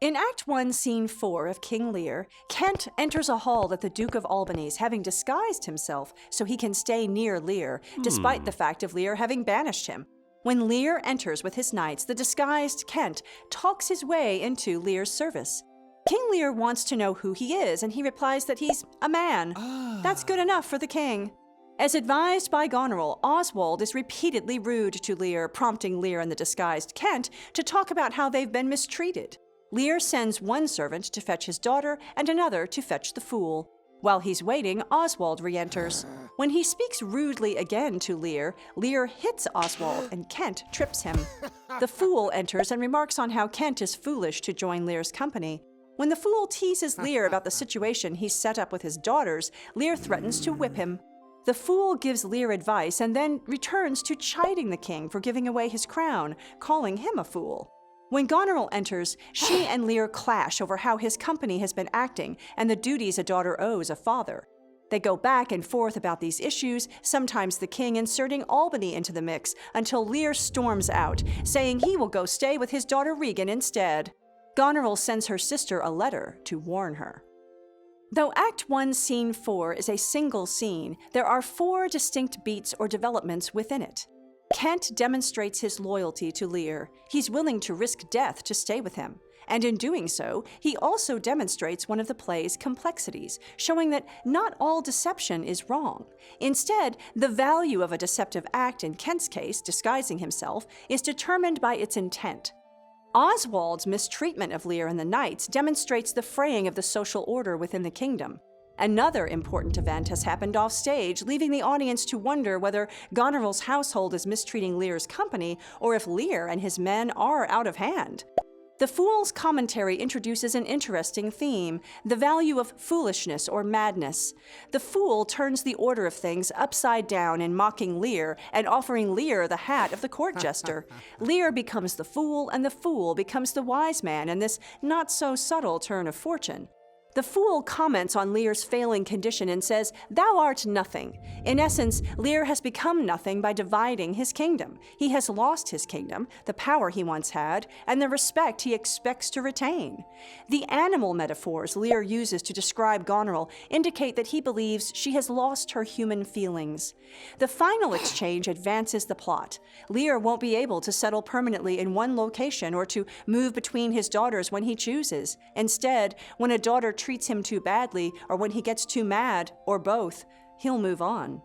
In Act 1, Scene 4 of King Lear, Kent enters a hall that the Duke of Albany's having disguised himself so he can stay near Lear, despite the fact of Lear having banished him. When Lear enters with his knights, the disguised Kent talks his way into Lear's service. King Lear wants to know who he is, and he replies that he's a man. That's good enough for the king. As advised by Goneril, Oswald is repeatedly rude to Lear, prompting Lear and the disguised Kent to talk about how they've been mistreated. Lear sends one servant to fetch his daughter and another to fetch the fool. While he's waiting, Oswald re-enters. When he speaks rudely again to Lear, Lear hits Oswald and Kent trips him. The fool enters and remarks on how Kent is foolish to join Lear's company. When the fool teases Lear about the situation he's set up with his daughters, Lear threatens to whip him. The fool gives Lear advice and then returns to chiding the king for giving away his crown, calling him a fool. When Goneril enters, she and Lear clash over how his company has been acting and the duties a daughter owes a father. They go back and forth about these issues, sometimes the king inserting Albany into the mix, until Lear storms out, saying he will go stay with his daughter Regan instead. Goneril sends her sister a letter to warn her. Though Act 1, Scene 4 is a single scene, there are 4 distinct beats or developments within it. Kent demonstrates his loyalty to Lear. He's willing to risk death to stay with him. And in doing so, he also demonstrates one of the play's complexities, showing that not all deception is wrong. Instead, the value of a deceptive act, in Kent's case, disguising himself, is determined by its intent. Oswald's mistreatment of Lear and the knights demonstrates the fraying of the social order within the kingdom. Another important event has happened off stage, leaving the audience to wonder whether Goneril's household is mistreating Lear's company or if Lear and his men are out of hand. The Fool's commentary introduces an interesting theme, the value of foolishness or madness. The Fool turns the order of things upside down in mocking Lear and offering Lear the hat of the court jester. Lear becomes the fool, and the fool becomes the wise man in this not-so-subtle turn of fortune. The fool comments on Lear's failing condition and says, "Thou art nothing." In essence, Lear has become nothing by dividing his kingdom. He has lost his kingdom, the power he once had, and the respect he expects to retain. The animal metaphors Lear uses to describe Goneril indicate that he believes she has lost her human feelings. The final exchange advances the plot. Lear won't be able to settle permanently in one location or to move between his daughters when he chooses. Instead, when a daughter treats him too badly, or when he gets too mad, or both, he'll move on.